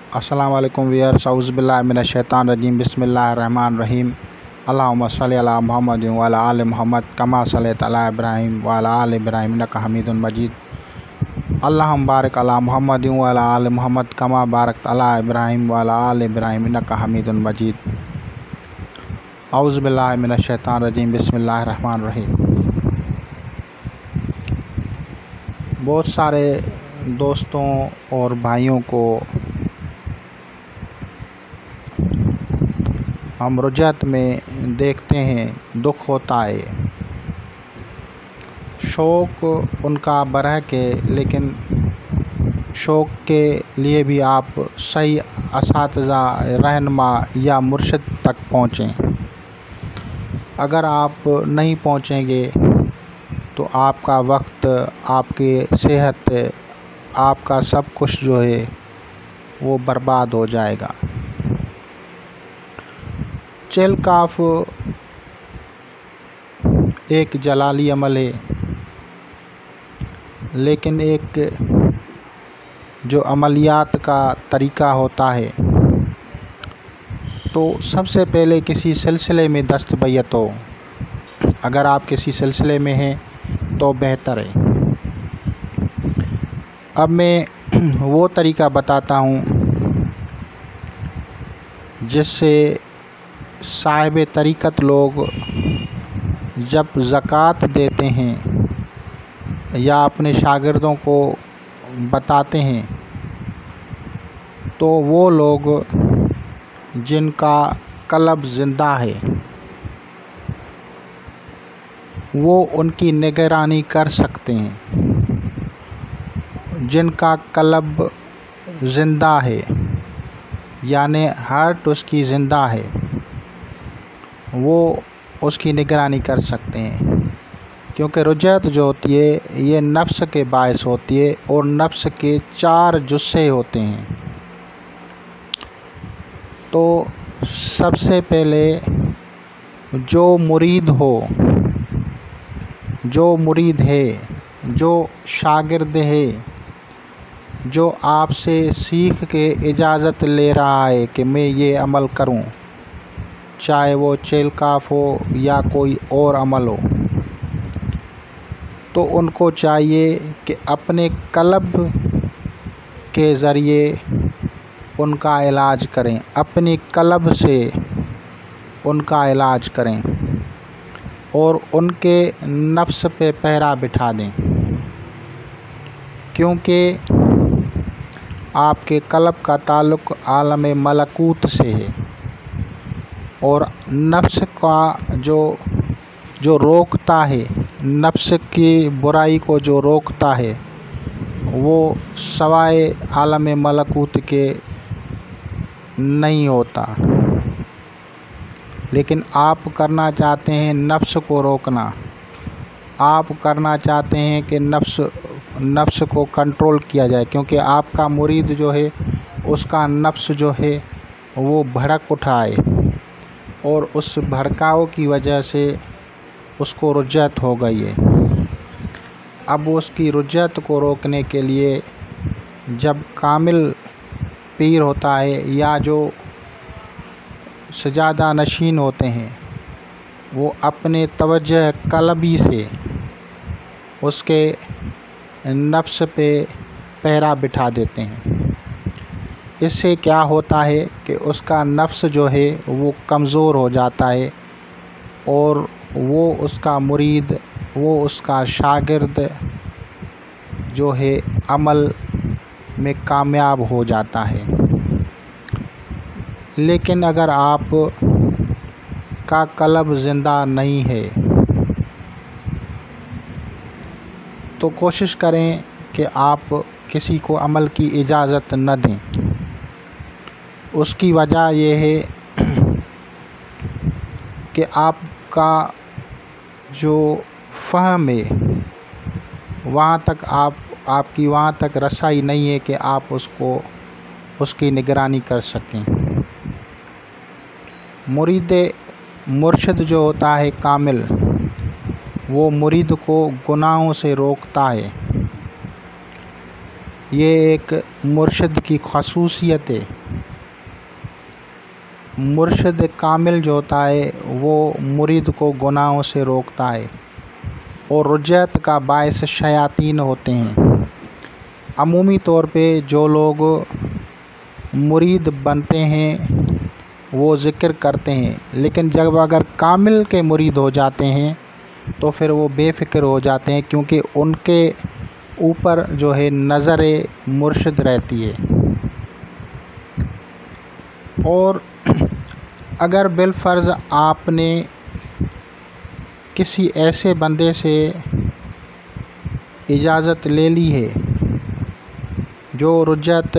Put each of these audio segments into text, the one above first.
अस्सलाम वालेकुम व्यूअर्स, औज़ु बिल्लाहि मिनश शैतानिर रजीम, बिस्मिल्लाहिर रहमानिर रहीम। अल्लाहुम्मा सल्लि अला मुहम्मद व अला आलि मुहम्मद कमा सल्लैता अला इब्राहीम व अला आलि इब्राहीम इन्नका हमीदुम मजीद। अल्लाहुम्मा बारिक अला मुहम्मद व अला आलि मुहम्मद कमा बारकता अला इब्राहीम व अला आलि इब्राहीम इन्नका हमीदुम मजीद। औज़ु बिल्लाहि मिनश शैतानिर रजीम, बिस्मिल्लाहिर रहमानिर रहीम। बहुत सारे दोस्तों और भाइयों को हम रुजत में देखते हैं, दुख होता है। शौक़ उनका बरहक के, लेकिन शौक़ के लिए भी आप सही असातिज़ा, रहनुमा या मुर्शिद तक पहुँचें। अगर आप नहीं पहुँचेंगे तो आपका वक्त, आपकी सेहत, आपका सब कुछ जो है वो बर्बाद हो जाएगा। चेलकाफ एक जलाली अमल है, लेकिन एक जो अमलियात का तरीक़ा होता है, तो सबसे पहले किसी सिलसिले में दस्तबैयत हो। अगर आप किसी सिलसिले में हैं तो बेहतर है। अब मैं वो तरीक़ा बताता हूँ जिससे साहिब तरीक़त लोग जब ज़कात देते हैं या अपने शागिर्दों को बताते हैं, तो वो लोग जिनका कल्ब ज़िंदा है वो उनकी निगरानी कर सकते हैं। जिनका कल्ब ज़िंदा है यानी हार्ट उसकी ज़िंदा है, वो उसकी निगरानी कर सकते हैं। क्योंकि रुजत जो होती है ये नफ्स के बायस होती है और नफ्स के 4 जुस्से होते हैं। तो सबसे पहले जो मुरीद हो, जो मुरीद है, जो शागिर्द है, जो आपसे सीख के इजाज़त ले रहा है कि मैं ये अमल करूं, चाहे वो चेलकाफ हो या कोई और अमल हो, तो उनको चाहिए कि अपने कल्ब के ज़रिए उनका इलाज करें, अपनी कल्ब से उनका इलाज करें और उनके नफ्स पे पहरा बिठा दें। क्योंकि आपके कल्ब का ताल्लुक़ आलम मलकूत से है और नफ्स का जो रोकता है, नफ्स की बुराई को जो रोकता है, वो सवाए आलम मलकूत के नहीं होता। लेकिन आप करना चाहते हैं नफ्स को रोकना, आप करना चाहते हैं कि नफ्स को कंट्रोल किया जाए। क्योंकि आपका मुरीद जो है उसका नफ्स जो है वो भड़क उठा है और उस भड़काव की वजह से उसको रुजत हो गई है। अब उसकी रुजत को रोकने के लिए जब कामिल पीर होता है या जो सजादा नशीन होते हैं, वो अपने तवज्जो कल्बी से उसके नफ्स पे पहरा बिठा देते हैं। इससे क्या होता है कि उसका नफ्स जो है वो कमज़ोर हो जाता है और वो उसका मुरीद, वो उसका शागिर्द जो है अमल में कामयाब हो जाता है। लेकिन अगर आप का कल्ब ज़िंदा नहीं है तो कोशिश करें कि आप किसी को अमल की इजाज़त न दें। उसकी वजह यह है कि आपका जो फ़हम है वहाँ तक आपकी वहाँ तक रसाई नहीं है कि आप उसकी निगरानी कर सकें। मुर्शिद जो होता है कामिल, वो मुरीद को गुनाहों से रोकता है। ये एक मुर्शिद की ख़ुसूसियत है मुर्शिद कामिल जो होता है वो मुरीद को गुनाहों से रोकता है और रुजयत का बायस शयातीन होते हैं। अमूमी तौर पे जो लोग मुरीद बनते हैं वो ज़िक्र करते हैं, लेकिन जब अगर कामिल के मुरीद हो जाते हैं तो फिर वो बेफ़िक्र हो जाते हैं, क्योंकि उनके ऊपर जो है नज़र मुर्शिद रहती है। और अगर बिलफ़र्ज़ आपने किसी ऐसे बंदे से इजाज़त ले ली है जो रुजयत,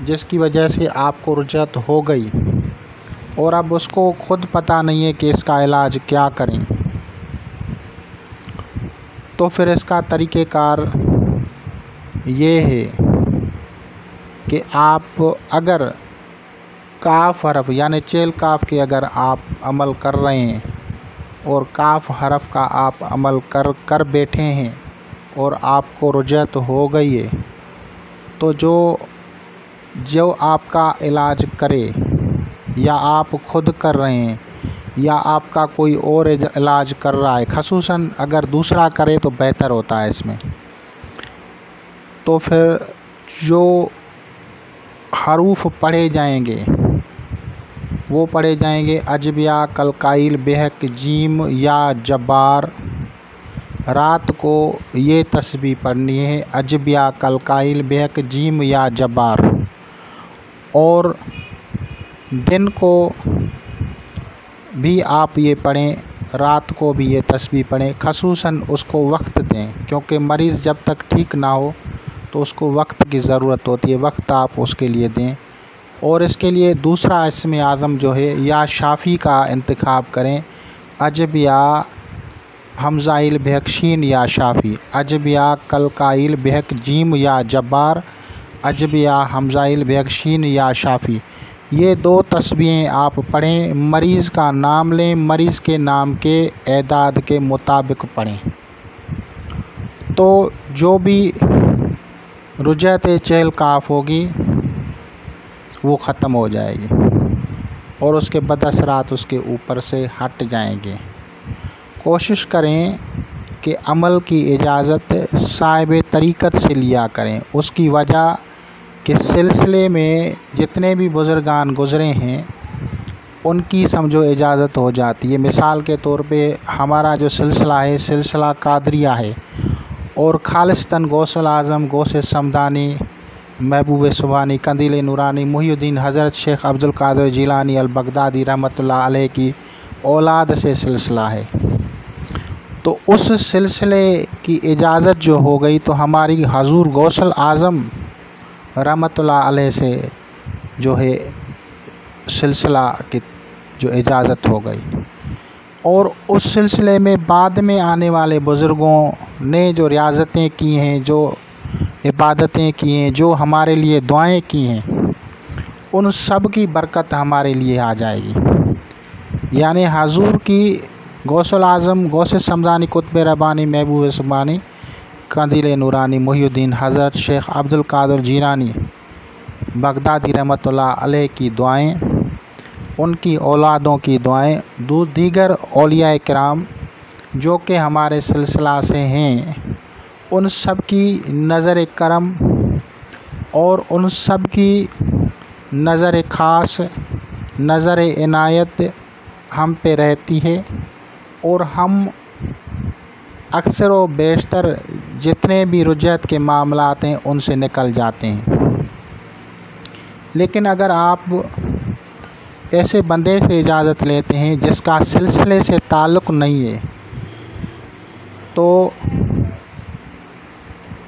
जिसकी वजह से आपको रुजयत हो गई और अब उसको खुद पता नहीं है कि इसका इलाज क्या करें, तो फिर इसका तरीक़ेकार ये है कि आप अगर काफ हरफ यानी चेल काफ के अगर आप अमल कर रहे हैं और काफ हरफ का आप अमल कर बैठे हैं और आपको रुजयत हो गई है, तो जो आपका इलाज करे या आप खुद कर रहे हैं या आपका कोई और इलाज कर रहा है, ख़ुसूसन अगर दूसरा करे तो बेहतर होता है इसमें। तो फिर जो हरूफ पढ़े जाएंगे वो पढ़े जाएंगे अजबिया, कलकाइल, बेहक, जीम या जब्बार। रात को ये तस्बीह पढ़नी है, अजबिया, कलकाइल, बेहक, जीम या जब्बार। और दिन को भी आप ये पढ़ें, रात को भी ये तस्बीह पढ़ें। ख़ुसूसन उसको वक्त दें, क्योंकि मरीज़ जब तक ठीक ना हो तो उसको वक्त की ज़रूरत होती है, वक्त आप उसके लिए दें। और इसके लिए दूसरा इसमें आज़म जो है या शाफ़ी का इंतखाब करें, अजबिया, हमज़ाइल, बेहकशीन या शाफ़ी। अजबिया, कलकाइल, बेहक, जीम या जब्बार। अजबिया, हमज़ाइल, बेहकशीन या शाफ़ी। ये 2 तस्बीहें आप पढ़ें, मरीज़ का नाम लें, मरीज़ के नाम के एदाद के मुताबिक पढ़ें, तो जो भी रुजयत चेल काफ होगी वो ख़त्म हो जाएगी और उसके बदअसरात उसके ऊपर से हट जाएंगे। कोशिश करें कि अमल की इजाज़त साहिब तरीक़त से लिया करें। उसकी वजह कि सिलसिले में जितने भी बुज़ुर्गान गुज़रे हैं उनकी समझो इजाज़त हो जाती है। मिसाल के तौर पे हमारा जो सिलसिला है, सिलसिला कादरिया है, और खालिस्तन गौसल आज़म, गौसे समदानी, महबूब सुभानी, कंदील नूरानी, मुहीउद्दीन हज़रत शेख अब्दुल कादिर जिलानी अल बगदादी रहमतुल्लाह अलैह की औलाद से सिलसिला है। तो उस सिलसिले की इजाज़त जो हो गई तो हमारी हजूर गौसल आज़म रहमतुल्लाह अलैह से जो है सिलसिला की जो इजाज़त हो गई। और उस सिलसिले में बाद में आने वाले बुज़ुर्गों ने जो रियाज़तें की हैं, जो इबादतें की हैं, जो हमारे लिए दुआएं की हैं, उन सब की बरकत हमारे लिए आ जाएगी। यानी हजूर की गौसल आज़म, गौसे समदानी, कुतुब रब्बानी, महबूब सुभानी, कंदील नूरानी, मुहीउद्दीन हज़रत शेख अब्दुल कादिर जिलानी बगदादी रहमतुल्लाह अलैह की दुआएं, उनकी औलादों की दुआएं, दीगर औलिया किराम जो कि हमारे सिलसिला से हैं, उन सब की नज़र करम और उन सब की नज़र ख़ास, नज़र इनायत हम पे रहती है। और हम अक्सर व बेशतर जितने भी रुजयत के मामलात हैं उनसे निकल जाते हैं। लेकिन अगर आप ऐसे बंदे से इजाज़त लेते हैं जिसका सिलसिले से ताल्लुक़ नहीं है, तो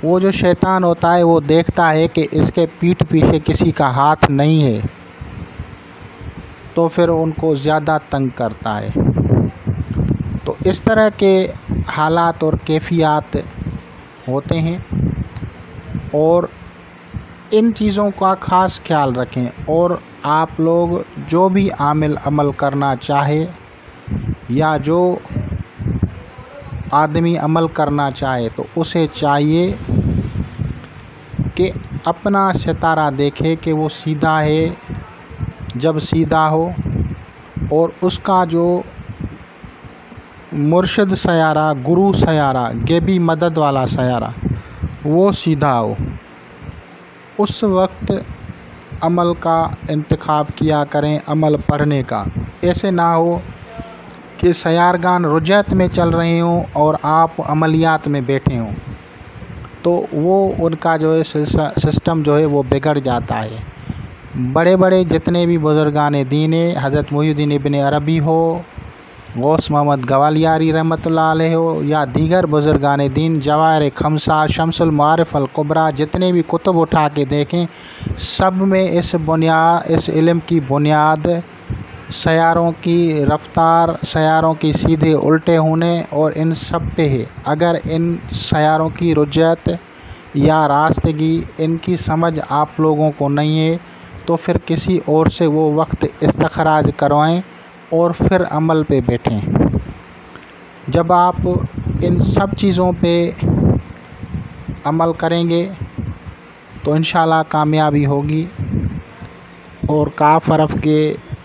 वो जो शैतान होता है वो देखता है कि इसके पीठ पीछे किसी का हाथ नहीं है, तो फिर उनको ज़्यादा तंग करता है। तो इस तरह के हालात और कैफियत होते हैं, और इन चीज़ों का ख़ास ख्याल रखें। और आप लोग जो भी अमल करना चाहे या जो आदमी अमल करना चाहे तो उसे चाहिए कि अपना सितारा देखे कि वो सीधा है जब सीधा हो और उसका जो मुर्शिद सयारा, गुरु सयारा, गेबी मदद वाला सयारा वो सीधा हो, उस वक्त अमल का इंतखाब किया करें, अमल पढ़ने का। ऐसे ना हो कि सयारगान रुजयत में चल रहे हों और आप अमलियात में बैठे हों, तो वो उनका जो है सिस्टम जो है वो बिगड़ जाता है। बड़े बड़े जितने भी बुज़ुर्गान दीन है, हज़रत मुहीउद्दीन इब्न अरबी हो, गौस मोहम्मद गवालियारी रहमतुल्लाह अलैह हो, या दीगर बुज़ुर्गान दीन, जवाहिर खमसा, शम्सुल मारिफ़ अल कुबरा, जितने भी कुतुब उठा के देखें, सब में इस इल्म की बुनियाद सयारों की रफ्तार, सयारों की सीधे उल्टे होने और इन सब पे है। अगर इन सयारों की रुजयत या रास्तगी, इनकी समझ आप लोगों को नहीं है, तो फिर किसी और से वो वक्त इस्तखराज करवाएं और फिर अमल पे बैठें। जब आप इन सब चीज़ों पे अमल करेंगे तो इंशाल्लाह कामयाबी होगी। और काफ़रफ के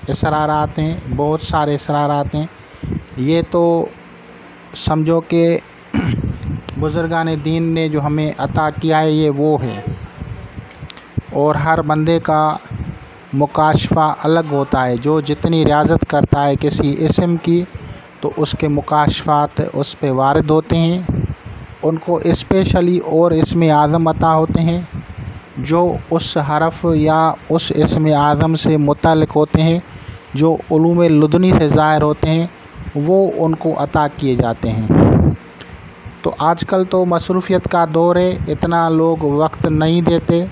इसरारात हैं, बहुत सारे इसरारात हैं। ये तो समझो कि बुज़ुर्गान दीन ने जो हमें अता किया है ये वो है, और हर बंदे का मुकाशफा अलग होता है। जो जितनी रियाज़त करता है किसी इस्म की, तो उसके मुकाशफात उस पे वारिद होते हैं। उनको स्पेशली और इसमें आज़म अता होते हैं जो उस हरफ या उस इस्म आज़म से मुतल्लिक़ होते हैं, जो उलूम लुदनी से ज़ाहिर होते हैं, वो उनको अता किए जाते हैं। तो आजकल तो मसरूफ़ियत का दौर है, इतना लोग वक्त नहीं देते,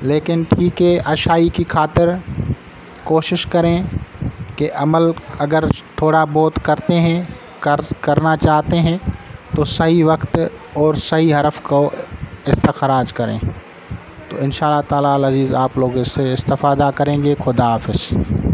लेकिन ठीक है, अशाई की खातिर कोशिश करें कि अमल अगर थोड़ा बहुत करते हैं, करना चाहते हैं, तो सही वक्त और सही हरफ को इस्तखराज करें। तो इंशाअल्लाह ताला अल अज़ीज़ आप लोग इससे इस्तिफ़ादा करेंगे। खुदा हाफ़िज़।